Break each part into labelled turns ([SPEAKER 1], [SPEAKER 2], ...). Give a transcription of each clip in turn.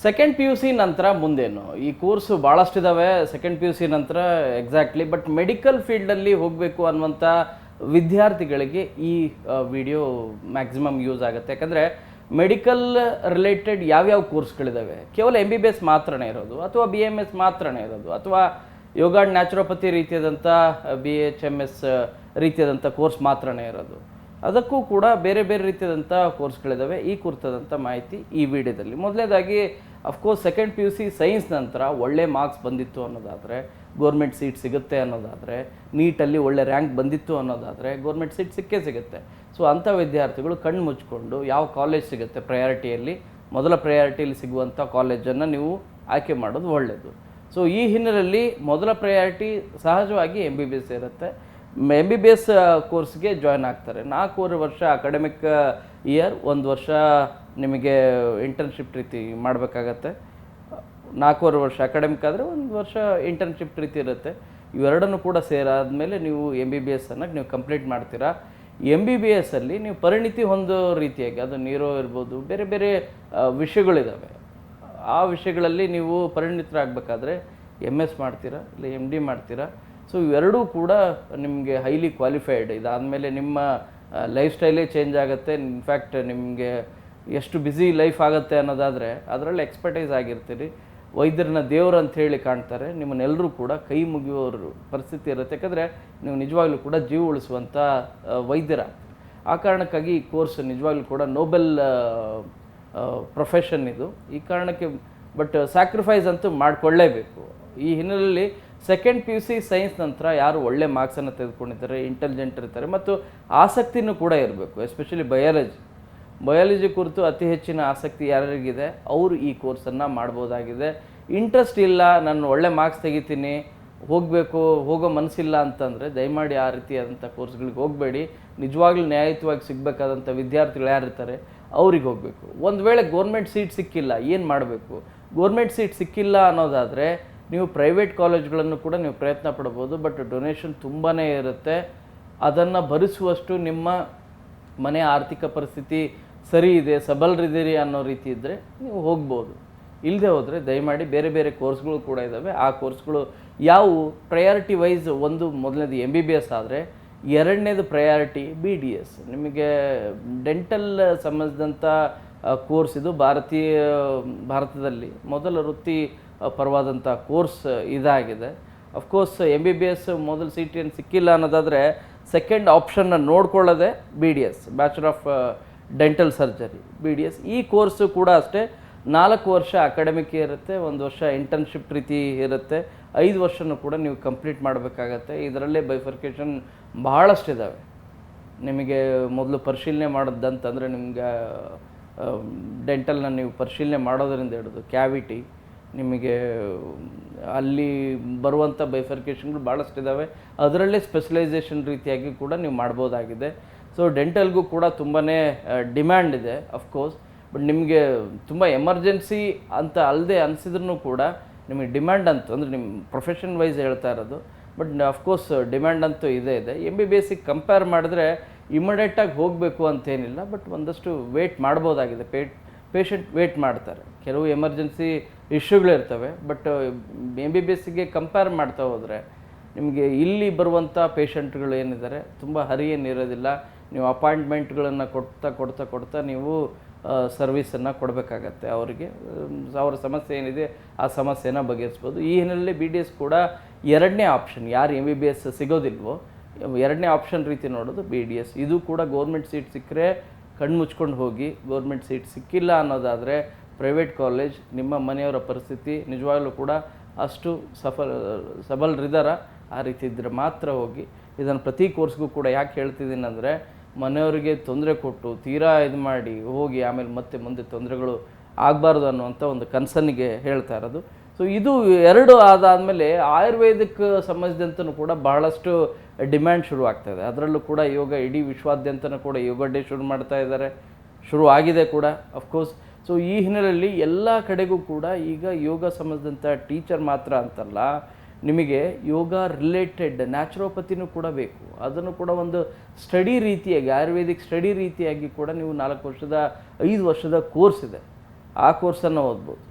[SPEAKER 1] Second P U C ನಂತರ ಮುಂದೇನು ಈ ಕೋರ್ಸು ಭಾಳಷ್ಟಿದ್ದಾವೆ ಸೆಕೆಂಡ್ ಪಿ ಯು ಸಿ ನಂತರ ಎಕ್ಸಾಕ್ಟ್ಲಿ. ಬಟ್ ಮೆಡಿಕಲ್ ಫೀಲ್ಡಲ್ಲಿ ಹೋಗಬೇಕು ಅನ್ನುವಂಥ ವಿದ್ಯಾರ್ಥಿಗಳಿಗೆ ಈ ವಿಡಿಯೋ ಮ್ಯಾಕ್ಸಿಮಮ್ ಯೂಸ್ ಆಗುತ್ತೆ. ಯಾಕಂದರೆ ಮೆಡಿಕಲ್ ರಿಲೇಟೆಡ್ ಯಾವ್ಯಾವ ಕೋರ್ಸ್ಗಳಿದ್ದಾವೆ, ಕೇವಲ MBBS ಮಾತ್ರನೇ ಇರೋದು ಅಥವಾ BMS ಮಾತ್ರನೇ ಇರೋದು ಅಥವಾ ಯೋಗ ಆ್ಯಂಡ್ ನ್ಯಾಚುರೋಪತಿ ರೀತಿಯಾದಂಥ BHMS ರೀತಿಯಾದಂಥ ಕೋರ್ಸ್ ಮಾತ್ರನೇ ಇರೋದು, ಅದಕ್ಕೂ ಕೂಡ ಬೇರೆ ಬೇರೆ ರೀತಿಯಾದಂಥ ಕೋರ್ಸ್ಗಳಿದ್ದಾವೆ. ಈ ಕುರಿತಾದಂಥ ಮಾಹಿತಿ ಈ ವಿಡಿಯೋದಲ್ಲಿ. ಮೊದಲನೇದಾಗಿ of course second P U C science ನಂತರ ಒಳ್ಳೆ ಮಾರ್ಕ್ಸ್ ಬಂದಿತ್ತು ಅನ್ನೋದಾದರೆ ಗೋರ್ಮೆಂಟ್ ಸೀಟ್ ಸಿಗುತ್ತೆ ಅನ್ನೋದಾದರೆ, ನೀಟಲ್ಲಿ ಒಳ್ಳೆ ರ್ಯಾಂಕ್ ಬಂದಿತ್ತು ಅನ್ನೋದಾದರೆ ಗೋರ್ಮೆಂಟ್ ಸೀಟ್ ಸಿಕ್ಕೇ ಸಿಗುತ್ತೆ. ಸೊ ಅಂಥ ವಿದ್ಯಾರ್ಥಿಗಳು ಕಣ್ಣು ಮುಚ್ಚಿಕೊಂಡು ಯಾವ ಕಾಲೇಜ್ ಸಿಗುತ್ತೆ ಪ್ರಯಾರಿಟಿಯಲ್ಲಿ, ಮೊದಲ ಪ್ರಯಾರಿಟಿಯಲ್ಲಿ ಸಿಗುವಂಥ ಕಾಲೇಜನ್ನು ನೀವು ಆಯ್ಕೆ ಮಾಡೋದು ಒಳ್ಳೆಯದು. ಸೊ ಈ ಹಿನ್ನೆಲೆಯಲ್ಲಿ ಮೊದಲ ಪ್ರಯಾರಿಟಿ ಸಹಜವಾಗಿ MBBS ಇರುತ್ತೆ. MBBS ಕೋರ್ಸ್ಗೆ ಜಾಯ್ನ್ ಆಗ್ತಾರೆ. 4 ವರ್ಷ ಅಕಾಡೆಮಿಕ್ ಇಯರ್, 1 ವರ್ಷ ನಿಮಗೆ ಇಂಟರ್ನ್ಶಿಪ್ ರೀತಿ ಮಾಡಬೇಕಾಗತ್ತೆ. 4 ವರ್ಷ ಅಕಾಡೆಮಿಕ್ ಆದರೆ 1 ವರ್ಷ ಇಂಟರ್ನ್ಶಿಪ್ ರೀತಿ ಇರುತ್ತೆ. ಇವೆರಡನ್ನು ಕೂಡ ಸೇರಾದಮೇಲೆ ನೀವು MBBS ನೀವು ಕಂಪ್ಲೀಟ್ ಮಾಡ್ತೀರಾ. MBBS ಅಲ್ಲಿ ನೀವು ಪರಿಣಿತಿ ಹೊಂದೋ ರೀತಿಯಾಗಿ, ಅದು ನೀರೋ ಇರ್ಬೋದು, ಬೇರೆ ಬೇರೆ ವಿಷಯಗಳಿದ್ದಾವೆ. ಆ ವಿಷಯಗಳಲ್ಲಿ ನೀವು ಪರಿಣಿತರಾಗಬೇಕಾದ್ರೆ MS ಮಾಡ್ತೀರಾ, ಇಲ್ಲ MD ಮಾಡ್ತೀರಾ. ಸೊ ಇವೆರಡೂ ಕೂಡ ನಿಮಗೆ ಹೈಲಿ ಕ್ವಾಲಿಫೈಡ್. ಇದಾದಮೇಲೆ ನಿಮ್ಮ ಲೈಫ್ ಸ್ಟೈಲೇ ಚೇಂಜ್ ಆಗುತ್ತೆ. ಇನ್ಫ್ಯಾಕ್ಟ್ ನಿಮಗೆ ಎಷ್ಟು ಬ್ಯುಸಿ ಲೈಫ್ ಆಗುತ್ತೆ ಅನ್ನೋದಾದರೆ ಅದರಲ್ಲಿ ಎಕ್ಸ್ಪರ್ಟೈಸ್ ಆಗಿರ್ತೀರಿ. ವೈದ್ಯರನ್ನ ದೇವರು ಅಂತ ಹೇಳಿ ಕಾಣ್ತಾರೆ. ನಿಮ್ಮನ್ನೆಲ್ಲರೂ ಕೂಡ ಕೈ ಮುಗಿಯೋರು ಪರಿಸ್ಥಿತಿ ಇರುತ್ತೆ. ಯಾಕಂದರೆ ನೀವು ನಿಜವಾಗ್ಲೂ ಕೂಡ ಜೀವ ಉಳಿಸುವಂಥ ವೈದ್ಯರ. ಆ ಕಾರಣಕ್ಕಾಗಿ ಈ ಕೋರ್ಸ್ ನಿಜವಾಗ್ಲೂ ಕೂಡ ನೋಬೆಲ್ ಪ್ರೊಫೆಷನ್ ಇದು. ಈ ಕಾರಣಕ್ಕೆ ಬಟ್ ಸ್ಯಾಕ್ರಿಫೈಸ್ ಅಂತೂ ಮಾಡಿಕೊಳ್ಳೇಬೇಕು. ಈ ಹಿನ್ನೆಲೆಯಲ್ಲಿ second P U C science ನಂತರ ಯಾರು ಒಳ್ಳೆ ಮಾರ್ಕ್ಸನ್ನು ತೆಗೆದುಕೊಂಡಿದ್ದಾರೆ, ಇಂಟೆಲಿಜೆಂಟ್ ಇರ್ತಾರೆ ಮತ್ತು ಆಸಕ್ತಿನೂ ಕೂಡ ಇರಬೇಕು. ಎಸ್ಪೆಷಲಿ ಬಯಾಲಜಿ ಕುರಿತು ಅತಿ ಹೆಚ್ಚಿನ ಆಸಕ್ತಿ ಯಾರಿಗಿದೆ ಅವರು ಈ ಕೋರ್ಸನ್ನು ಮಾಡ್ಬೋದಾಗಿದೆ. ಇಂಟ್ರೆಸ್ಟ್ ಇಲ್ಲ, ನಾನು ಒಳ್ಳೆ ಮಾರ್ಕ್ಸ್ ತೆಗಿತೀನಿ, ಹೋಗೋ ಮನಸ್ಸಿಲ್ಲ ಅಂತಂದರೆ ದಯಮಾಡಿ ಆ ರೀತಿಯಾದಂಥ ಕೋರ್ಸ್ಗಳಿಗೆ ಹೋಗಬೇಡಿ. ನಿಜವಾಗ್ಲೂ ನ್ಯಾಯಯುತವಾಗಿ ಸಿಗಬೇಕಾದಂಥ ವಿದ್ಯಾರ್ಥಿಗಳು ಯಾರಿರ್ತಾರೆ ಅವ್ರಿಗೆ ಹೋಗಬೇಕು. ಒಂದು ವೇಳೆ ಗೋರ್ಮೆಂಟ್ ಸೀಟ್ ಸಿಕ್ಕಿಲ್ಲ, ಏನು ಮಾಡಬೇಕು? ಗೋರ್ಮೆಂಟ್ ಸೀಟ್ ಸಿಕ್ಕಿಲ್ಲ ಅನ್ನೋದಾದರೆ ನೀವು ಪ್ರೈವೇಟ್ ಕಾಲೇಜ್ಗಳನ್ನು ಕೂಡ ನೀವು ಪ್ರಯತ್ನ ಪಡ್ಬೋದು. ಬಟ್ ಡೊನೇಷನ್ ತುಂಬಾ ಇರುತ್ತೆ. ಅದನ್ನು ಭರಿಸುವಷ್ಟು ನಿಮ್ಮ ಮನೆ ಆರ್ಥಿಕ ಪರಿಸ್ಥಿತಿ ಸರಿ ಇದೆ, ಸಬಲರಿದ್ದೀರಿ ಅನ್ನೋ ರೀತಿ ಇದ್ದರೆ ನೀವು ಹೋಗ್ಬೋದು. ಇಲ್ಲದೆ ಹೋದರೆ ದಯಮಾಡಿ ಬೇರೆ ಬೇರೆ ಕೋರ್ಸ್ಗಳು ಕೂಡ ಇದ್ದಾವೆ. ಆ ಕೋರ್ಸ್ಗಳು ಯಾವುವು ಪ್ರಯಾರಿಟಿ ವೈಸ್, ಒಂದು ಮೊದಲನೇದು MBBS ಆದರೆ ಎರಡನೇದು ಪ್ರಯಾರಿಟಿ BDS. ನಿಮಗೆ ಡೆಂಟಲ್ ಸಂಬಂಧಿಸಿದಂಥ ಕೋರ್ಸ್ ಇದು. ಭಾರತದಲ್ಲಿ ಮೊದಲ ವೃತ್ತಿ ಪರವಾದಂಥ ಕೋರ್ಸ್ ಇದಾಗಿದೆ. ಅಫ್ಕೋರ್ಸ್ MBBS ಮೊದಲು ಸೀಟ್ ಏನು ಸಿಕ್ಕಿಲ್ಲ ಅನ್ನೋದಾದರೆ ಸೆಕೆಂಡ್ ಆಪ್ಷನ್ನ ನೋಡ್ಕೊಳ್ಳೋದೆ BDS, bachelor of dental surgery BDS. ಈ ಕೋರ್ಸು ಕೂಡ ಅಷ್ಟೇ 4 ವರ್ಷ ಅಕಾಡೆಮಿಕ್ ಇರುತ್ತೆ, 1 ವರ್ಷ ಇಂಟರ್ನ್ಶಿಪ್ ರೀತಿ ಇರುತ್ತೆ, 5 ವರ್ಷನೂ ಕೂಡ ನೀವು ಕಂಪ್ಲೀಟ್ ಮಾಡಬೇಕಾಗತ್ತೆ. ಇದರಲ್ಲೇ ಬೈಫರ್ಕೇಷನ್ ಬಹಳಷ್ಟಿದ್ದಾವೆ. ನಿಮಗೆ ಮೊದಲು ಪರಿಶೀಲನೆ ಮಾಡೋದಂತಂದರೆ ನಿಮಗೆ ಡೆಂಟಲ್ನ ನೀವು ಪರಿಶೀಲನೆ ಮಾಡೋದರಿಂದ ಹಿಡಿದು ಕ್ಯಾವಿಟಿ, ನಿಮಗೆ ಅಲ್ಲಿ ಬರುವಂಥ ಬೈಫರ್ಕೇಷನ್ಗಳು ಭಾಳಷ್ಟಿದ್ದಾವೆ. ಅದರಲ್ಲೇ ಸ್ಪೆಷಲೈಸೇಷನ್ ರೀತಿಯಾಗಿ ಕೂಡ ನೀವು ಮಾಡ್ಬೋದಾಗಿದೆ. ಸೊ ಡೆಂಟಲ್ಗೂ ಕೂಡ ತುಂಬಾ ಡಿಮ್ಯಾಂಡ್ ಇದೆ ಅಫ್ಕೋರ್ಸ್. ಬಟ್ ನಿಮಗೆ ತುಂಬ ಎಮರ್ಜೆನ್ಸಿ ಅಂತ ಅಲ್ಲದೆ ಅನಿಸಿದ್ರೂ ಕೂಡ ನಿಮಗೆ ಡಿಮ್ಯಾಂಡ್ ಅಂತೂ, ಅಂದರೆ ನಿಮ್ಮ ಪ್ರೊಫೆಷನ್ ವೈಸ್ ಹೇಳ್ತಾ ಇರೋದು, ಬಟ್ ಅಫ್ಕೋರ್ಸ್ ಡಿಮ್ಯಾಂಡ್ ಅಂತೂ ಇದೆ. MBBSಗೆ ಕಂಪೇರ್ ಮಾಡಿದ್ರೆ ಇಮಿಡಿಯೇಟಾಗಿ ಹೋಗಬೇಕು ಅಂತೇನಿಲ್ಲ, ಬಟ್ ಒಂದಷ್ಟು ವೇಟ್ ಮಾಡ್ಬೋದಾಗಿದೆ. ಪೇಷಂಟ್ ವೇಟ್ ಮಾಡ್ತಾರೆ, ಕೆಲವು ಎಮರ್ಜೆನ್ಸಿ ಇಶ್ಯೂಗಳಿರ್ತವೆ. ಬಟ್ MBBSಗೆ ಕಂಪೇರ್ ಮಾಡ್ತಾ ಹೋದರೆ ನಿಮಗೆ ಇಲ್ಲಿ ಬರುವಂಥ ಪೇಷಂಟ್ಗಳು ಏನಿದ್ದಾರೆ ತುಂಬ ಹರಿಯೇನಿರೋದಿಲ್ಲ. ನೀವು ಅಪಾಯಿಂಟ್ಮೆಂಟ್ಗಳನ್ನು ಕೊಡ್ತಾ ನೀವು ಸರ್ವಿಸನ್ನು ಕೊಡಬೇಕಾಗತ್ತೆ ಅವರಿಗೆ. ಅವರ ಸಮಸ್ಯೆ ಏನಿದೆ ಆ ಸಮಸ್ಯೆನ ಬಗೆಹರಿಸ್ಬೋದು. ಈ ಹಿನ್ನೆಲೆಯಲ್ಲಿ BDS ಕೂಡ ಎರಡನೇ ಆಪ್ಷನ್. ಯಾರು MBBS ಸಿಗೋದಿಲ್ವೋ ಎರಡನೇ ಆಪ್ಷನ್ ರೀತಿ ನೋಡೋದು BDS. ಇದು ಕೂಡ ಗೋರ್ಮೆಂಟ್ ಸೀಟ್ ಸಿಕ್ಕರೆ ಕಣ್ಣು ಮುಚ್ಕೊಂಡು ಹೋಗಿ. ಗೋರ್ಮೆಂಟ್ ಸೀಟ್ ಸಿಕ್ಕಿಲ್ಲ ಅನ್ನೋದಾದರೆ ಪ್ರೈವೇಟ್ ಕಾಲೇಜ್, ನಿಮ್ಮ ಮನೆಯವರ ಪರಿಸ್ಥಿತಿ ನಿಜವಾಗ್ಲೂ ಕೂಡ ಅಷ್ಟು ಸಬಲರಿದ್ದಾರ ಆ ರೀತಿ ಇದ್ದರೆ ಮಾತ್ರ ಹೋಗಿ. ಇದನ್ನು ಪ್ರತಿ ಕೋರ್ಸ್ಗೂ ಕೂಡ ಯಾಕೆ ಹೇಳ್ತಿದ್ದೀನಿ ಅಂದರೆ, ಮನೆಯವರಿಗೆ ತೊಂದರೆ ಕೊಟ್ಟು ತೀರಾ ಇದು ಮಾಡಿ ಹೋಗಿ ಆಮೇಲೆ ಮತ್ತೆ ಮುಂದೆ ತೊಂದರೆಗಳು ಆಗಬಾರ್ದು ಅನ್ನುವಂಥ ಒಂದು ಕನ್ಸರ್ನಿಗೆ ಹೇಳ್ತಾ ಇರೋದು. ಸೊ ಇದು ಎರಡು ಆದಾದಮೇಲೆ ಆಯುರ್ವೇದಕ್ಕೆ ಸಂಬಂಧಿಸಿದಂತನೂ ಕೂಡ ಬಹಳಷ್ಟು ಡಿಮ್ಯಾಂಡ್ ಶುರು ಆಗ್ತಾಯಿದೆ. ಅದರಲ್ಲೂ ಕೂಡ ಯೋಗ, ಇಡೀ ವಿಶ್ವಾದ್ಯಂತನೂ ಕೂಡ ಯೋಗ ಡೇ ಶುರು ಮಾಡ್ತಾ ಇದ್ದಾರೆ, ಶುರು ಆಗಿದೆ ಕೂಡ ಅಫ್ಕೋರ್ಸ್. ಸೊ ಈ ಹಿನ್ನೆಲೆಯಲ್ಲಿ ಎಲ್ಲ ಕಡೆಗೂ ಕೂಡ ಈಗ ಯೋಗ ಸಂಬಂಧಿಸಿದಂಥ ಟೀಚರ್ ಮಾತ್ರ ಅಂತಲ್ಲ, ನಿಮಗೆ ಯೋಗ ರಿಲೇಟೆಡ್ ನ್ಯಾಚುರೋಪತಿನೂ ಕೂಡ ಬೇಕು. ಅದನ್ನು ಕೂಡ ಒಂದು ಸ್ಟಡಿ ರೀತಿಯಾಗಿ, ಆಯುರ್ವೇದಿಕ್ ಸ್ಟಡಿ ರೀತಿಯಾಗಿ ಕೂಡ ನೀವು 4 ವರ್ಷದ 5 ವರ್ಷದ ಕೋರ್ಸ್ ಇದೆ, ಆ ಕೋರ್ಸನ್ನು ಓದ್ಬೋದು.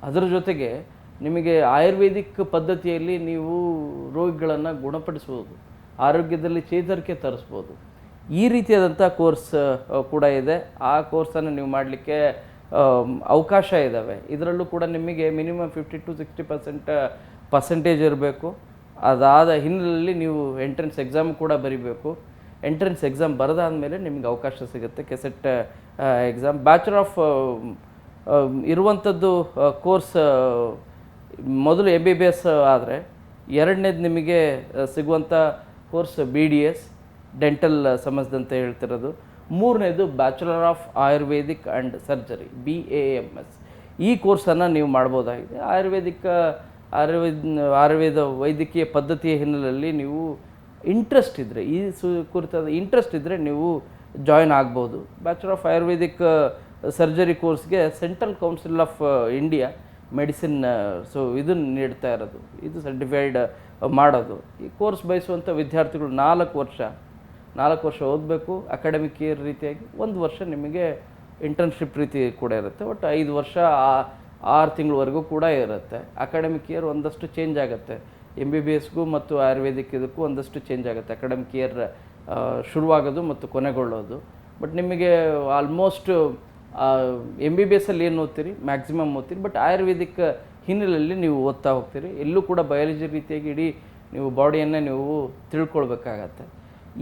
[SPEAKER 1] ಅದರ ಜೊತೆಗೆ ನಿಮಗೆ ಆಯುರ್ವೇದಿಕ್ ಪದ್ಧತಿಯಲ್ಲಿ ನೀವು ರೋಗಿಗಳನ್ನು ಗುಣಪಡಿಸ್ಬೋದು, ಆರೋಗ್ಯದಲ್ಲಿ ಚೇತರಿಕೆ ತರಿಸ್ಬೋದು. ಈ ರೀತಿಯಾದಂಥ ಕೋರ್ಸ್ ಕೂಡ ಇದೆ. ಆ ಕೋರ್ಸನ್ನು ನೀವು ಮಾಡಲಿಕ್ಕೆ ಅವಕಾಶ ಇದ್ದಾವೆ. ಇದರಲ್ಲೂ ಕೂಡ ನಿಮಗೆ ಮಿನಿಮಮ್ 50 to 60% ಪರ್ಸೆಂಟೇಜ್ ಇರಬೇಕು. ಅದಾದ ಹಿನ್ನೆಲೆಯಲ್ಲಿ ನೀವು ಎಂಟ್ರೆನ್ಸ್ ಎಕ್ಸಾಮ್ ಕೂಡ ಬರೀಬೇಕು. ಎಂಟ್ರೆನ್ಸ್ ಎಕ್ಸಾಮ್ ಬರೆದಾದ್ಮೇಲೆ ನಿಮಗೆ ಅವಕಾಶ ಸಿಗುತ್ತೆ ಕೆಸೆಟ್ ಎಕ್ಸಾಮ್. ಬ್ಯಾಚುಲರ್ ಆಫ್ ಇರುವಂಥದ್ದು ಕೋರ್ಸ್ ಮೊದಲು MBBS ಆದರೆ, ಎರಡನೇದು ನಿಮಗೆ ಸಿಗುವಂಥ ಕೋರ್ಸ್ BDS ಡೆಂಟಲ್ ಸಂಬಂಧಿಸಿದಂತೆ ಹೇಳ್ತಿರೋದು. ಮೂರನೇದು bachelor of Ayurvedic and surgery BAMS. ಈ ಕೋರ್ಸನ್ನು ನೀವು ಮಾಡ್ಬೋದಾಗಿದೆ. ಆಯುರ್ವೇದ ವೈದ್ಯಕೀಯ ಪದ್ಧತಿಯ ಹಿನ್ನೆಲೆಯಲ್ಲಿ ನೀವು ಇಂಟ್ರೆಸ್ಟ್ ಇದ್ದರೆ, ಈ ಕುರಿತಾದ ಇಂಟ್ರೆಸ್ಟ್ ಇದ್ದರೆ ನೀವು ಜಾಯ್ನ್ ಆಗ್ಬೋದು. ಬ್ಯಾಚುಲರ್ ಆಫ್ ಆಯುರ್ವೇದಿಕ್ ಸರ್ಜರಿ ಕೋರ್ಸ್ಗೆ central council of India medicine ಇದನ್ನು ನೀಡ್ತಾ ಇರೋದು, ಇದು ಸರ್ಟಿಫೈಡ್ ಮಾಡೋದು. ಈ ಕೋರ್ಸ್ ಬಯಸುವಂಥ ವಿದ್ಯಾರ್ಥಿಗಳು 4 ವರ್ಷ ಓದಬೇಕು ಅಕಾಡೆಮಿಕ್ ಇಯರ್ ರೀತಿಯಾಗಿ. 1 ವರ್ಷ ನಿಮಗೆ ಇಂಟರ್ನ್ಶಿಪ್ ರೀತಿ ಕೂಡ ಇರುತ್ತೆ. ಒಟ್ಟು 5 ವರ್ಷ 6 ತಿಂಗಳವರೆಗೂ ಕೂಡ ಇರುತ್ತೆ. ಅಕಾಡೆಮಿಕ್ ಇಯರ್ ಒಂದಷ್ಟು ಚೇಂಜ್ ಆಗುತ್ತೆ. MBBSಗೂ ಮತ್ತು ಆಯುರ್ವೇದಿಕ್ ಇದಕ್ಕೂ ಒಂದಷ್ಟು ಚೇಂಜ್ ಆಗುತ್ತೆ. ಅಕಾಡೆಮಿಕ್ ಇಯರ್ ಶುರುವಾಗೋದು ಮತ್ತು ಕೊನೆಗೊಳ್ಳೋದು. ಬಟ್ ನಿಮಗೆ ಆಲ್ಮೋಸ್ಟ್ MBBSಲ್ಲಿ ಏನು ಓದ್ತೀರಿ ಮ್ಯಾಕ್ಸಿಮಮ್ ಓದ್ತೀರಿ, ಬಟ್ ಆಯುರ್ವೇದಿಕ್ ಹಿನ್ನೆಲೆಯಲ್ಲಿ ನೀವು ಓದ್ತಾ ಹೋಗ್ತೀರಿ. ಎಲ್ಲೂ ಕೂಡ ಬಯಾಲಜಿ ರೀತಿಯಾಗಿ ಇಡೀ ನೀವು ಬಾಡಿಯನ್ನು ನೀವು ತಿಳ್ಕೊಳ್ಬೇಕಾಗತ್ತೆ.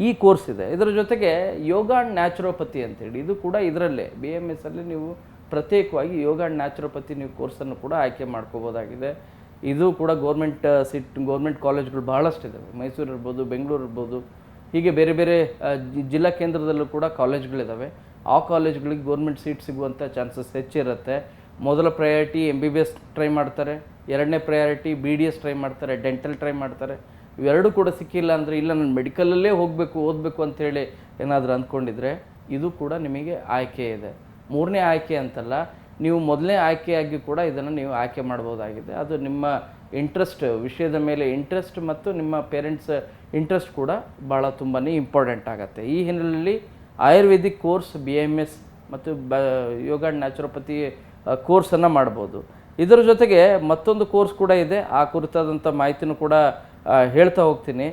[SPEAKER 1] ಈ ಕೋರ್ಸ್ ಇದೆ. ಇದರ ಜೊತೆಗೆ ಯೋಗ ಆ್ಯಂಡ್ ನ್ಯಾಚುರೋಪತಿ ಅಂತೇಳಿ ಇದು ಕೂಡ ಇದರಲ್ಲೇ BMSಲ್ಲಿ ನೀವು ಪ್ರತ್ಯೇಕವಾಗಿ ಯೋಗ ಆ್ಯಂಡ್ ನ್ಯಾಚುರೋಪತಿ ನೀವು ಕೋರ್ಸನ್ನು ಕೂಡ ಆಯ್ಕೆ ಮಾಡ್ಕೋಬೋದಾಗಿದೆ. ಇದು ಕೂಡ ಗೌರ್ಮೆಂಟ್ ಕಾಲೇಜ್ಗಳು ಬಹಳಷ್ಟಿದ್ದಾವೆ. ಮೈಸೂರು ಇರ್ಬೋದು, ಬೆಂಗಳೂರು ಇರ್ಬೋದು, ಹೀಗೆ ಬೇರೆ ಬೇರೆ ಜಿಲ್ಲಾ ಕೇಂದ್ರದಲ್ಲೂ ಕೂಡ ಕಾಲೇಜ್ಗಳಿದ್ದಾವೆ. ಆ ಕಾಲೇಜ್ಗಳಿಗೆ ಗೌರ್ಮೆಂಟ್ ಸೀಟ್ ಸಿಗುವಂಥ ಚಾನ್ಸಸ್ ಹೆಚ್ಚಿರುತ್ತೆ. ಮೊದಲ ಪ್ರಯಾರಿಟಿ MBBS ಟ್ರೈ ಮಾಡ್ತಾರೆ, ಎರಡನೇ ಪ್ರಯಾರಿಟಿ BDS ಟ್ರೈ ಮಾಡ್ತಾರೆ, ಡೆಂಟಲ್ ಟ್ರೈ ಮಾಡ್ತಾರೆ. ಇವೆರಡೂ ಕೂಡ ಸಿಕ್ಕಿಲ್ಲ ಅಂದರೆ, ಇಲ್ಲ ನಾನು ಮೆಡಿಕಲಲ್ಲೇ ಓದಬೇಕು ಅಂಥೇಳಿ ಏನಾದರೂ ಅಂದ್ಕೊಂಡಿದ್ರೆ ಇದು ಕೂಡ ನಿಮಗೆ ಆಯ್ಕೆ ಇದೆ. ಮೂರನೇ ಆಯ್ಕೆ ಅಂತಲ್ಲ, ನೀವು ಮೊದಲನೇ ಆಯ್ಕೆಯಾಗಿ ಕೂಡ ಇದನ್ನು ನೀವು ಆಯ್ಕೆ ಮಾಡ್ಬೋದಾಗಿದೆ. ಅದು ನಿಮ್ಮ ಇಂಟ್ರೆಸ್ಟ್, ವಿಷಯದ ಮೇಲೆ ಇಂಟ್ರೆಸ್ಟ್ ಮತ್ತು ನಿಮ್ಮ ಪೇರೆಂಟ್ಸ್ ಇಂಟ್ರೆಸ್ಟ್ ಕೂಡ ಭಾಳ ತುಂಬಾ ಇಂಪಾರ್ಟೆಂಟ್ ಆಗುತ್ತೆ. ಈ ಹಿನ್ನೆಲೆಯಲ್ಲಿ ಆಯುರ್ವೇದಿಕ್ ಕೋರ್ಸ್ BMS ಮತ್ತು ಯೋಗ ಆ್ಯಂಡ್ ನ್ಯಾಚುರೋಪತಿ ಕೋರ್ಸನ್ನು ಮಾಡ್ಬೋದು. ಇದರ ಜೊತೆಗೆ ಮತ್ತೊಂದು ಕೋರ್ಸ್ ಕೂಡ ಇದೆ. ಆ ಕುರಿತಾದಂಥ ಮಾಹಿತಿನೂ ಕೂಡ ಹೇಳ್ತಾ ಹೋಗ್ತೀನಿ.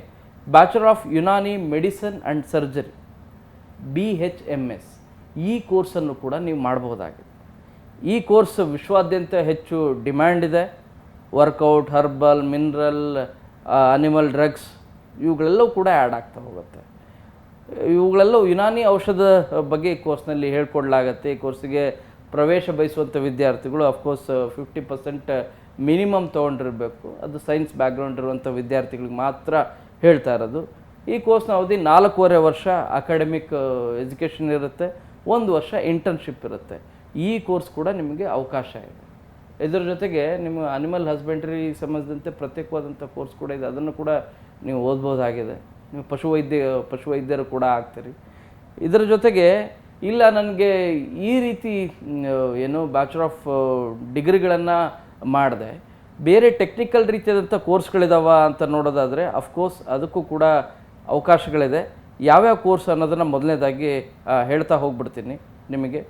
[SPEAKER 1] Bachelor of Unani medicine and surgery BHMS ಈ ಕೋರ್ಸನ್ನು ಕೂಡ ನೀವು ಮಾಡಬಹುದಾಗಿದೆ. ಈ ಕೋರ್ಸ್ ವಿಶ್ವಾದ್ಯಂತ ಹೆಚ್ಚು ಡಿಮ್ಯಾಂಡ್ ಇದೆ. Workout, herbal, mineral, animal drugs ಇವುಗಳೆಲ್ಲವೂ ಕೂಡ ಆ್ಯಡ್ ಆಗ್ತಾ ಹೋಗುತ್ತೆ. ಇವುಗಳೆಲ್ಲವೂ ಯುನಾನಿ ಔಷಧ ಬಗ್ಗೆ ಈ ಕೋರ್ಸ್ನಲ್ಲಿ ಹೇಳ್ಕೊಡ್ಲಾಗತ್ತೆ. ಈ ಕೋರ್ಸಿಗೆ ಪ್ರವೇಶ ಬಯಸುವಂಥ ವಿದ್ಯಾರ್ಥಿಗಳು ಅಫ್ಕೋರ್ಸ್ 50% ಮಿನಿಮಮ್ ತೊಗೊಂಡಿರಬೇಕು. ಅದು ಸೈನ್ಸ್ ಬ್ಯಾಕ್ಗ್ರೌಂಡ್ ಇರುವಂಥ ವಿದ್ಯಾರ್ಥಿಗಳಿಗೆ ಮಾತ್ರ ಹೇಳ್ತಾ ಇರೋದು. ಈ ಕೋರ್ಸ್ನ ಅವಧಿ 4.5 ವರ್ಷ ಅಕಾಡೆಮಿಕ್ ಎಜುಕೇಷನ್ ಇರುತ್ತೆ, 1 ವರ್ಷ ಇಂಟರ್ನ್ಶಿಪ್ ಇರುತ್ತೆ. ಈ ಕೋರ್ಸ್ ಕೂಡ ನಿಮಗೆ ಅವಕಾಶ ಇದೆ. ಇದರ ಜೊತೆಗೆ ನಿಮ್ಮ ಅನಿಮಲ್ ಹಸ್ಬೆಂಡ್ರಿ ಸಂಬಂಧಿಸಿದಂತೆ ಪ್ರತ್ಯೇಕವಾದಂಥ ಕೋರ್ಸ್ ಕೂಡ ಇದೆ. ಅದನ್ನು ಕೂಡ ನೀವು ಓದ್ಬೋದಾಗಿದೆ. ನೀವು ಪಶುವೈದ್ಯರು ಕೂಡ ಆಗ್ತೀರಿ. ಇದರ ಜೊತೆಗೆ ಇಲ್ಲ ನನಗೆ ಈ ರೀತಿ ಏನು ಬ್ಯಾಚುಲರ್ ಆಫ್ ಡಿಗ್ರಿಗಳನ್ನು ಮಾಡಿದೆ, ಬೇರೆ ಟೆಕ್ನಿಕಲ್ ರೀತಿಯಾದಂಥ ಕೋರ್ಸ್ಗಳಿದಾವ ಅಂತ ನೋಡೋದಾದರೆ ಅಫ್ಕೋರ್ಸ್ ಅದಕ್ಕೂ ಕೂಡ ಅವಕಾಶಗಳಿದೆ. ಯಾವ್ಯಾವ ಕೋರ್ಸ್ ಅನ್ನೋದನ್ನು ಮೊದಲನೇದಾಗಿ ಹೇಳ್ತಾ ಹೋಗ್ಬಿಡ್ತೀನಿ ನಿಮಗೆ.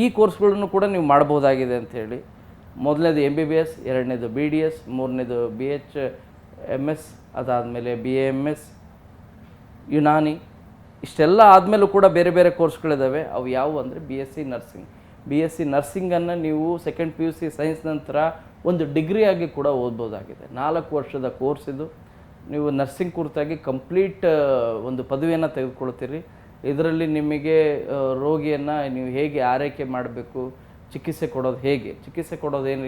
[SPEAKER 1] ಈ ಕೋರ್ಸ್ಗಳನ್ನು ಕೂಡ ನೀವು ಮಾಡ್ಬೋದಾಗಿದೆ ಅಂಥೇಳಿ. ಮೊದಲನೇದು MBBS, ಎರಡನೇದು BDS, ಮೂರನೇದು BHMS, ಅದಾದಮೇಲೆ BAMS, ಯುನಾನಿ. ಇಷ್ಟೆಲ್ಲ ಆದಮೇಲೂ ಕೂಡ ಬೇರೆ ಬೇರೆ ಕೋರ್ಸ್ಗಳಿದ್ದಾವೆ. ಅವು ಯಾವುವು ಅಂದರೆ BSc ನರ್ಸಿಂಗನ್ನು ನೀವು ಸೆಕೆಂಡ್ PUC ಸೈನ್ಸ್ ನಂತರ ಒಂದು ಡಿಗ್ರಿಯಾಗಿ ಕೂಡ ಓದ್ಬೋದಾಗಿದೆ. 4 ವರ್ಷದ ಕೋರ್ಸ್ ಇದು. ನೀವು ನರ್ಸಿಂಗ್ ಕುರಿತಾಗಿ ಕಂಪ್ಲೀಟ್ ಒಂದು ಪದವಿಯನ್ನು ತೆಗೆದುಕೊಳ್ತೀರಿ. ಇದರಲ್ಲಿ ನಿಮಗೆ ರೋಗಿಯನ್ನು ನೀವು ಹೇಗೆ ಆರೈಕೆ ಮಾಡಬೇಕು, ಚಿಕಿತ್ಸೆ ಕೊಡೋದು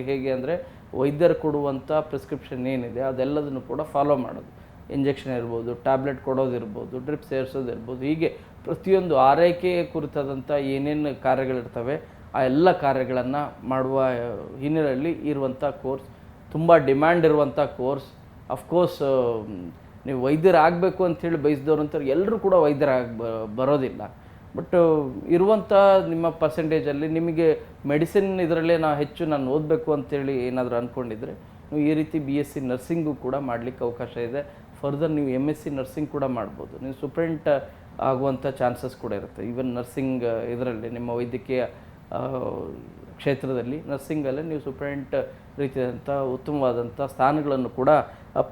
[SPEAKER 1] ಹೇಗೆ ಅಂದರೆ ವೈದ್ಯರು ಕೊಡುವಂಥ ಪ್ರಿಸ್ಕ್ರಿಪ್ಷನ್ ಏನಿದೆ ಅದೆಲ್ಲದನ್ನು ಕೂಡ ಫಾಲೋ ಮಾಡೋದು. ಇಂಜೆಕ್ಷನ್ ಇರ್ಬೋದು, ಟ್ಯಾಬ್ಲೆಟ್ ಕೊಡೋದಿರ್ಬೋದು, ಡ್ರಿಪ್ ಸೇರಿಸೋದಿರ್ಬೋದು, ಹೀಗೆ ಪ್ರತಿಯೊಂದು ಆರೈಕೆ ಕುರಿತಾದಂಥ ಏನೇನು ಕಾರ್ಯಗಳಿರ್ತವೆ ಆ ಎಲ್ಲ ಕಾರ್ಯಗಳನ್ನು ಮಾಡುವ ಹಿನ್ನೆಲೆಯಲ್ಲಿ ಇರುವಂಥ ಕೋರ್ಸ್. ತುಂಬ ಡಿಮ್ಯಾಂಡ್ ಇರುವಂಥ ಕೋರ್ಸ್. ಅಫ್ಕೋರ್ಸ್ ನೀವು ವೈದ್ಯರಾಗಬೇಕು ಅಂಥೇಳಿ ಬಯಸಿದವರು ಅಂತಾರೆ ಎಲ್ಲರೂ ಕೂಡ ಬರೋದಿಲ್ಲ. ಬಟ್ ಇರುವಂಥ ನಿಮ್ಮ ಪರ್ಸೆಂಟೇಜಲ್ಲಿ ನಿಮಗೆ ಮೆಡಿಸಿನ್ ಇದರಲ್ಲೇ ನಾನು ಓದಬೇಕು ಅಂಥೇಳಿ ಏನಾದರೂ ಅಂದ್ಕೊಂಡಿದ್ರೆ ನೀವು ಈ ರೀತಿ BSc ನರ್ಸಿಂಗು ಕೂಡ ಮಾಡಲಿಕ್ಕೆ ಅವಕಾಶ ಇದೆ. ಫರ್ದರ್ ನೀವು MSc ನರ್ಸಿಂಗ್ ಕೂಡ ಮಾಡ್ಬೋದು. ನೀವು ಸೂಪ್ರೆಂಟ್ ಆಗುವಂಥ ಚಾನ್ಸಸ್ ಕೂಡ ಇರುತ್ತೆ. ಈವನ್ ನರ್ಸಿಂಗ್ ಇದರಲ್ಲಿ ನಿಮ್ಮ ವೈದ್ಯಕೀಯ ಕ್ಷೇತ್ರದಲ್ಲಿ ನರ್ಸಿಂಗಲ್ಲೇ ನೀವು ಸೂಪರಿಂಟೆಂಡೆಂಟ್ ರೀತಿಯಾದಂಥ ಉತ್ತಮವಾದಂಥ ಸ್ಥಾನಗಳನ್ನು ಕೂಡ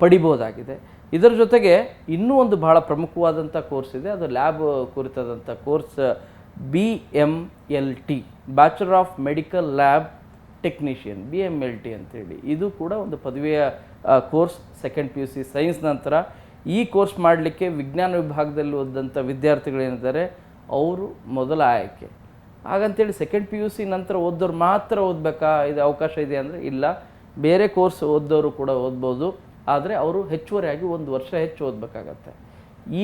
[SPEAKER 1] ಪಡಿಬೋದಾಗಿದೆ. ಇದರ ಜೊತೆಗೆ ಇನ್ನೂ ಒಂದು ಬಹಳ ಪ್ರಮುಖವಾದಂಥ ಕೋರ್ಸ್ ಇದೆ, ಅದು ಲ್ಯಾಬ್ ಕುರಿತಾದಂಥ course BMLT, bachelor of medical lab technician, BMLT ಅಂತೇಳಿ. ಇದು ಕೂಡ ಒಂದು ಪದವಿಯ ಕೋರ್ಸ್. ಸೆಕೆಂಡ್ PUC ಸೈನ್ಸ್ ನಂತರ ಈ ಕೋರ್ಸ್ ಮಾಡಲಿಕ್ಕೆ ವಿಜ್ಞಾನ ವಿಭಾಗದಲ್ಲಿ ಓದಿದಂಥ ವಿದ್ಯಾರ್ಥಿಗಳೇನಿದ್ದಾರೆ ಅವರು ಮೊದಲ ಆಯ್ಕೆ. ಹಾಗಂತೇಳಿ ಸೆಕೆಂಡ್ PUC ನಂತರ ಓದೋರು ಮಾತ್ರ ಓದಬೇಕಾ, ಇದು ಅವಕಾಶ ಇದೆ ಅಂದರೆ ಇಲ್ಲ, ಬೇರೆ ಕೋರ್ಸ್ ಓದೋರು ಕೂಡ ಓದ್ಬೋದು. ಆದರೆ ಅವರು ಹೆಚ್ಚುವರಿಯಾಗಿ 1 ವರ್ಷ ಹೆಚ್ಚು ಓದಬೇಕಾಗತ್ತೆ.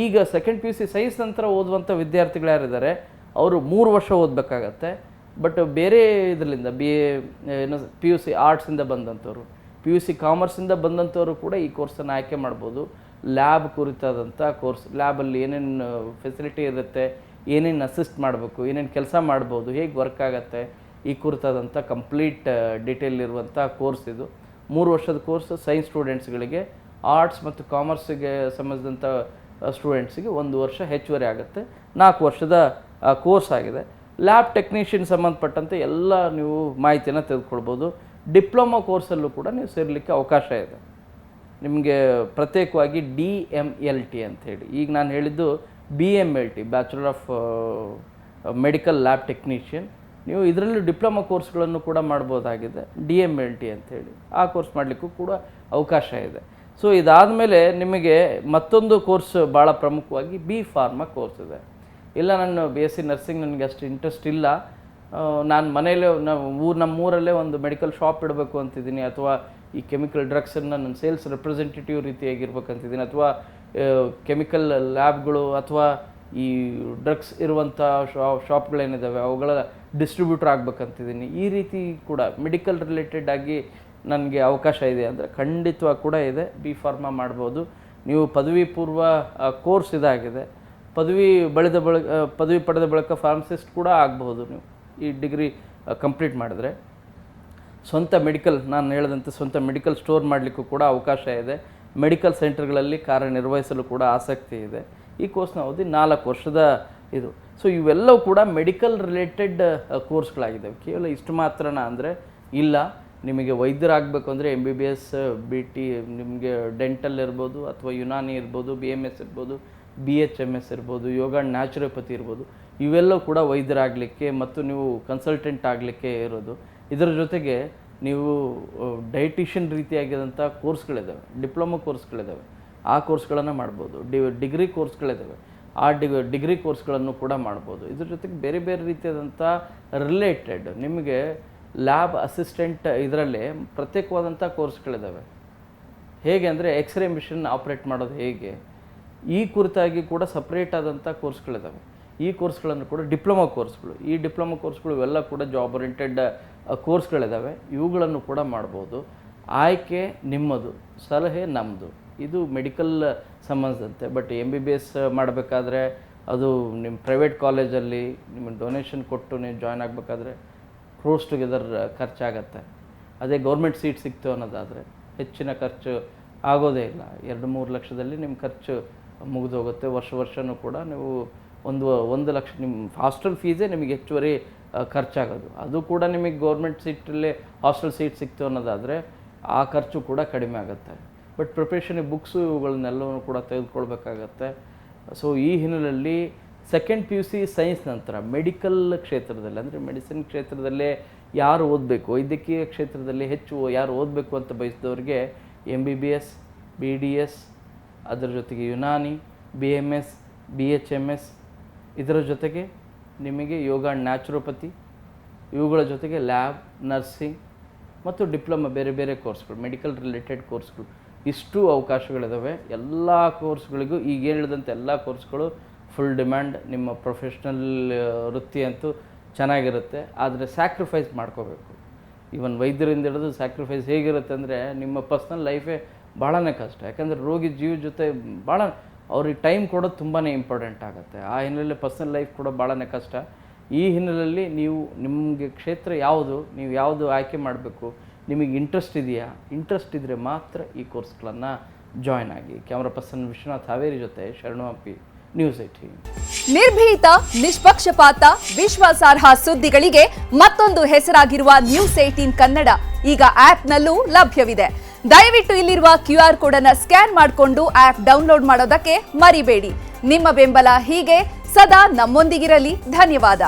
[SPEAKER 1] ಈಗ ಸೆಕೆಂಡ್ PUC ಸೈನ್ಸ್ ನಂತರ ಓದುವಂಥ ವಿದ್ಯಾರ್ಥಿಗಳು ಯಾರಿದ್ದಾರೆ ಅವರು 3 ವರ್ಷ ಓದಬೇಕಾಗತ್ತೆ. ಬಟ್ ಬೇರೆ ಇದರಿಂದ PUC ಆರ್ಟ್ಸಿಂದ ಬಂದಂಥವ್ರು, PUC ಕಾಮರ್ಸಿಂದ ಬಂದಂಥವರು ಕೂಡ ಈ ಕೋರ್ಸನ್ನು ಆಯ್ಕೆ ಮಾಡ್ಬೋದು. ಲ್ಯಾಬ್ ಕುರಿತಾದಂಥ ಕೋರ್ಸ್, ಲ್ಯಾಬಲ್ಲಿ ಏನೇನು ಫೆಸಿಲಿಟಿ ಇರುತ್ತೆ, ಏನೇನು ಅಸಿಸ್ಟ್ ಮಾಡಬೇಕು, ಏನೇನು ಕೆಲಸ ಮಾಡ್ಬೋದು, ಹೇಗೆ ವರ್ಕ್ ಆಗುತ್ತೆ, ಈ ಕುರಿತಾದಂಥ ಕಂಪ್ಲೀಟ್ ಡೀಟೇಲ್ ಇರುವಂಥ ಕೋರ್ಸ್ ಇದು. 3 ವರ್ಷದ ಕೋರ್ಸ್ ಸೈನ್ಸ್ ಸ್ಟೂಡೆಂಟ್ಸ್ಗಳಿಗೆ, ಆರ್ಟ್ಸ್ ಮತ್ತು ಕಾಮರ್ಸಿಗೆ ಸಂಬಂಧಿಸಿದಂಥ ಸ್ಟೂಡೆಂಟ್ಸಿಗೆ 1 ವರ್ಷ ಹೆಚ್ಚುವರಿ ಆಗುತ್ತೆ. 4 ವರ್ಷದ ಕೋರ್ಸ್ ಆಗಿದೆ. ಲ್ಯಾಬ್ ಟೆಕ್ನಿಷಿಯನ್ ಸಂಬಂಧಪಟ್ಟಂತೆ ಎಲ್ಲ ನೀವು ಮಾಹಿತಿಯನ್ನು ತೆಗೆದುಕೊಳ್ಬೋದು. ಡಿಪ್ಲೊಮಾ ಕೋರ್ಸಲ್ಲೂ ಕೂಡ ನೀವು ಸೇರಲಿಕ್ಕೆ ಅವಕಾಶ ಇದೆ. ನಿಮಗೆ ಪ್ರತ್ಯೇಕವಾಗಿ DMLT ಅಂಥೇಳಿ, ಈಗ ನಾನು ಹೇಳಿದ್ದು BMLT, bachelor of medical lab technician. ನೀವು ಇದರಲ್ಲೂ ಡಿಪ್ಲೊಮಾ ಕೋರ್ಸ್ಗಳನ್ನು ಕೂಡ ಮಾಡ್ಬೋದಾಗಿದೆ, DMLT ಅಂಥೇಳಿ. ಆ ಕೋರ್ಸ್ ಮಾಡಲಿಕ್ಕೂ ಕೂಡ ಅವಕಾಶ ಇದೆ. ಸೊ ಇದಾದಮೇಲೆ ನಿಮಗೆ ಮತ್ತೊಂದು ಕೋರ್ಸ್ ಭಾಳ ಪ್ರಮುಖವಾಗಿ B.Pharma ಕೋರ್ಸ್ ಇದೆ. ಇಲ್ಲ, ನಾನು BSc ನರ್ಸಿಂಗ್ ನನಗೆ ಅಷ್ಟು ಇಂಟ್ರೆಸ್ಟ್ ಇಲ್ಲ, ನಾನು ಮನೆಯಲ್ಲೇ ನಮ್ಮೂರಲ್ಲೇ ಒಂದು ಮೆಡಿಕಲ್ ಶಾಪ್ ಇಡಬೇಕು ಅಂತಿದ್ದೀನಿ, ಅಥವಾ ಈ ಕೆಮಿಕಲ್ ಡ್ರಗ್ಸನ್ನು ನಾನು ಸೇಲ್ಸ್ ರೆಪ್ರೆಸೆಂಟೇಟಿವ್ ರೀತಿಯಾಗಿರ್ಬೇಕಂತಿದ್ದೀನಿ, ಅಥವಾ ಕೆಮಿಕಲ್ ಲ್ಯಾಬ್ಗಳು ಅಥವಾ ಈ ಡ್ರಗ್ಸ್ ಇರುವಂಥ ಶಾಪ್ಗಳೇನಿದ್ದಾವೆ ಅವುಗಳ ಡಿಸ್ಟ್ರಿಬ್ಯೂಟರ್ ಆಗಬೇಕಂತಿದ್ದೀನಿ. ಈ ರೀತಿ ಕೂಡ ಮೆಡಿಕಲ್ ರಿಲೇಟೆಡ್ ಆಗಿ ನನಗೆ ಅವಕಾಶ ಇದೆ ಅಂದರೆ ಖಂಡಿತವಾಗಿ ಕೂಡ ಇದೆ, B.Pharma ಮಾಡ್ಬೋದು. ನೀವು ಪದವಿ ಪೂರ್ವ ಕೋರ್ಸ್ ಇದಾಗಿದೆ. ಪದವಿ ಪಡೆದ ಬಳಿಕ ಫಾರ್ಮಸಿಸ್ಟ್ ಕೂಡ ಆಗಬಹುದು. ನೀವು ಈ ಡಿಗ್ರಿ ಕಂಪ್ಲೀಟ್ ಮಾಡಿದ್ರೆ ಸ್ವಂತ ಮೆಡಿಕಲ್, ನಾನು ಹೇಳಿದಂತೆ ಸ್ವಂತ ಮೆಡಿಕಲ್ ಸ್ಟೋರ್ ಮಾಡಲಿಕ್ಕೂ ಕೂಡ ಅವಕಾಶ ಇದೆ. ಮೆಡಿಕಲ್ ಸೆಂಟರ್ಗಳಲ್ಲಿ ಕಾರ್ಯನಿರ್ವಹಿಸಲು ಕೂಡ ಆಸಕ್ತಿ ಇದೆ. ಈ ಕೋರ್ಸ್ನ ಅವಧಿ 4 ವರ್ಷದ ಇದು. ಸೊ ಇವೆಲ್ಲವೂ ಕೂಡ ಮೆಡಿಕಲ್ ರಿಲೇಟೆಡ್ ಕೋರ್ಸ್ಗಳಾಗಿದ್ದಾವೆ. ಕೇವಲ ಇಷ್ಟು ಮಾತ್ರನಾ ಅಂದರೆ ಇಲ್ಲ, ನಿಮಗೆ ವೈದ್ಯರಾಗಬೇಕು ಅಂದರೆ MBBS, BT, ನಿಮಗೆ ಡೆಂಟಲ್ ಇರ್ಬೋದು, ಅಥವಾ ಯುನಾನಿ ಇರ್ಬೋದು, BMS ಇರ್ಬೋದು, BHMS ಇರ್ಬೋದು, ಯೋಗ ಆ್ಯಂಡ್ ನ್ಯಾಚುರೋಪತಿ ಇರ್ಬೋದು. ಇವೆಲ್ಲವೂ ಕೂಡ ವೈದ್ಯರಾಗಲಿಕ್ಕೆ ಮತ್ತು ನೀವು ಕನ್ಸಲ್ಟೆಂಟ್ ಆಗಲಿಕ್ಕೆ ಇರೋದು. ಇದರ ಜೊತೆಗೆ ನೀವು ಡೈಟಿಷಿಯನ್ ರೀತಿಯಾಗಿರೋಂಥ ಕೋರ್ಸ್ಗಳಿದ್ದಾವೆ, ಡಿಪ್ಲೊಮಾ ಕೋರ್ಸ್ಗಳಿದ್ದಾವೆ, ಆ ಕೋರ್ಸ್ಗಳನ್ನು ಮಾಡ್ಬೋದು. ಡಿಗ್ರಿ ಕೋರ್ಸ್ಗಳಿದ್ದಾವೆ, ಆ ಡಿಗ್ರಿ ಕೋರ್ಸ್ಗಳನ್ನು ಕೂಡ ಮಾಡ್ಬೋದು. ಇದ್ರ ಜೊತೆಗೆ ಬೇರೆ ಬೇರೆ ರೀತಿಯಾದಂಥ ರಿಲೇಟೆಡ್ ನಿಮಗೆ ಲ್ಯಾಬ್ ಅಸಿಸ್ಟೆಂಟ್ ಇದರಲ್ಲೇ ಪ್ರತ್ಯೇಕವಾದಂಥ ಕೋರ್ಸ್ಗಳಿದ್ದಾವೆ. ಹೇಗೆ ಅಂದರೆ ಎಕ್ಸ್ರೇ ಮಿಷನ್ ಆಪ್ರೇಟ್ ಮಾಡೋದು ಹೇಗೆ, ಈ ಕುರಿತಾಗಿ ಕೂಡ ಸಪ್ರೇಟ್ ಆದಂಥ ಕೋರ್ಸ್ಗಳಿದ್ದಾವೆ. ಈ ಕೋರ್ಸ್ಗಳನ್ನು ಕೂಡ ಡಿಪ್ಲೊಮಾ ಕೋರ್ಸ್ಗಳು. ಈ ಡಿಪ್ಲೊಮಾ ಕೋರ್ಸ್ಗಳು ಇವೆಲ್ಲ ಕೂಡ ಜಾಬ್ ಓರಿಯೆಂಟೆಡ್ ಕೋರ್ಸ್ಗಳಿದ್ದಾವೆ. ಇವುಗಳನ್ನು ಕೂಡ ಮಾಡ್ಬೋದು. ಆಯ್ಕೆ ನಿಮ್ಮದು, ಸಲಹೆ ನಮ್ಮದು. ಇದು ಮೆಡಿಕಲ್ ಸಂಬಂಧಿಸಿದಂತೆ. ಬಟ್ MBBS ಮಾಡಬೇಕಾದ್ರೆ ಅದು ನಿಮ್ಮ ಪ್ರೈವೇಟ್ ಕಾಲೇಜಲ್ಲಿ ನಿಮ್ಮ ಡೊನೇಷನ್ ಕೊಟ್ಟು ನೀವು ಜಾಯ್ನ್ ಆಗಬೇಕಾದ್ರೆ ಕ್ರೋಸ್ ಟುಗೆದರ್ ಖರ್ಚಾಗತ್ತೆ. ಅದೇ ಗೌರ್ಮೆಂಟ್ ಸೀಟ್ ಸಿಕ್ತು ಅನ್ನೋದಾದರೆ ಹೆಚ್ಚಿನ ಖರ್ಚು ಆಗೋದೇ ಇಲ್ಲ. 2-3 ಲಕ್ಷದಲ್ಲಿ ನಿಮ್ಮ ಖರ್ಚು ಮುಗಿದೋಗುತ್ತೆ. ವರ್ಷವೂ ಕೂಡ ನೀವು 1 ಲಕ್ಷ ನಿಮ್ಮ ಹಾಸ್ಟೆಲ್ ಫೀಸೇ ನಿಮಗೆ ಹೆಚ್ಚುವರಿ ಖರ್ಚಾಗೋದು. ಅದು ಕೂಡ ನಿಮಗೆ ಗೌರ್ಮೆಂಟ್ ಸೀಟಲ್ಲೇ ಹಾಸ್ಟೆಲ್ ಸೀಟ್ ಸಿಕ್ತು ಅನ್ನೋದಾದರೆ ಆ ಖರ್ಚು ಕೂಡ ಕಡಿಮೆ ಆಗುತ್ತೆ. ಬಟ್ ಪ್ರಿಪ್ರೇಷನಿಗೆ ಬುಕ್ಸು ಇವುಗಳನ್ನೆಲ್ಲವೂ ಕೂಡ ತೆಗೆದುಕೊಳ್ಬೇಕಾಗತ್ತೆ. ಸೊ ಈ ಹಿನ್ನೆಲೆಯಲ್ಲಿ ಸೆಕೆಂಡ್ PUC ಸೈನ್ಸ್ ನಂತರ ಮೆಡಿಕಲ್ ಕ್ಷೇತ್ರದಲ್ಲಿ, ಅಂದರೆ ಮೆಡಿಸಿನ್ ಕ್ಷೇತ್ರದಲ್ಲೇ ಯಾರು ಓದಬೇಕು, ವೈದ್ಯಕೀಯ ಕ್ಷೇತ್ರದಲ್ಲಿ ಹೆಚ್ಚು ಯಾರು ಓದಬೇಕು ಅಂತ ಬಯಸಿದವರಿಗೆ MBBS, BDS, ಅದರ ಜೊತೆಗೆ ಯುನಾನಿ, BMS, BHMS, ಇದರ ಜೊತೆಗೆ ನಿಮಗೆ ಯೋಗ ಆ್ಯಂಡ್ ನ್ಯಾಚುರೋಪತಿ, ಇವುಗಳ ಜೊತೆಗೆ ಲ್ಯಾಬ್, ನರ್ಸಿಂಗ್ ಮತ್ತು ಡಿಪ್ಲೊಮಾ, ಬೇರೆ ಬೇರೆ ಕೋರ್ಸ್ಗಳು, ಮೆಡಿಕಲ್ ರಿಲೇಟೆಡ್ ಕೋರ್ಸ್ಗಳು, ಇಷ್ಟು ಅವಕಾಶಗಳಿದ್ದಾವೆ. ಎಲ್ಲ ಕೋರ್ಸ್ಗಳಿಗೂ ಈಗ ಹೇಳಿದಂಥ ಎಲ್ಲ ಕೋರ್ಸ್ಗಳು ಫುಲ್ ಡಿಮ್ಯಾಂಡ್. ನಿಮ್ಮ ಪ್ರೊಫೆಷ್ನಲ್ ವೃತ್ತಿ ಅಂತೂ ಚೆನ್ನಾಗಿರುತ್ತೆ. ಆದರೆ ಸ್ಯಾಕ್ರಿಫೈಸ್ ಮಾಡ್ಕೋಬೇಕು. ಈವನ್ ವೈದ್ಯರಿಂದ ಹಿಡಿದು ಸ್ಯಾಕ್ರಿಫೈಸ್ ಹೇಗಿರುತ್ತೆ ಅಂದರೆ ನಿಮ್ಮ ಪರ್ಸ್ನಲ್ ಲೈಫೇ ಭಾಳನೇ ಕಷ್ಟ. ಯಾಕಂದರೆ ರೋಗಿ ಜೀವ ಜೊತೆ ಭಾಳ ಅವ್ರಿಗೆ ಟೈಮ್ ಕೊಡೋದು ತುಂಬಾ ಇಂಪಾರ್ಟೆಂಟ್ ಆಗುತ್ತೆ. ಆ ಹಿನ್ನೆಲೆಯಲ್ಲಿ ಪರ್ಸ್ನಲ್ ಲೈಫ್ ಕೂಡ ಭಾಳನೇ ಕಷ್ಟ. ಈ ಹಿನ್ನೆಲೆಯಲ್ಲಿ ನೀವು ನಿಮಗೆ ಕ್ಷೇತ್ರ ಯಾವುದು, ನೀವು ಯಾವುದು ಆಯ್ಕೆ ಮಾಡಬೇಕು, ನಿಮಗೆ ಇಂಟ್ರೆಸ್ಟ್ ಇದೆಯಾ, ಇಂಟ್ರೆಸ್ಟ್ ಇದ್ದರೆ ಮಾತ್ರ ಈ ಕೋರ್ಸ್ಗಳನ್ನು ಜಾಯ್ನ್ ಆಗಿ. ಕ್ಯಾಮ್ರಾ ಪರ್ಸನ್ ವಿಶ್ವನಾಥ್ ಹಾವೇರಿ ಜೊತೆ ಶರಣು ಹಂಪಿ, News18.
[SPEAKER 2] ನಿರ್ಭೀತ, ನಿಷ್ಪಕ್ಷಪಾತ, ವಿಶ್ವಾಸಾರ್ಹ ಸುದ್ದಿಗಳಿಗೆ ಮತ್ತೊಂದು ಹೆಸರಾಗಿರುವ News18 ಕನ್ನಡ ಈಗ ಆಪ್ನಲ್ಲೂ ಲಭ್ಯವಿದೆ. ದಯವಿಟ್ಟು ಇಲ್ಲಿರುವ QR ಕೋಡ್ ಅನ್ನು ಸ್ಕ್ಯಾನ್ ಮಾಡಿಕೊಂಡು ಆಪ್ ಡೌನ್ಲೋಡ್ ಮಾಡೋದಕ್ಕೆ ಮರಿಬೇಡಿ. ನಿಮ್ಮ ಬೆಂಬಲ ಹೀಗೆ ಸದಾ ನಮ್ಮೊಂದಿಗಿರಲಿ. ಧನ್ಯವಾದ.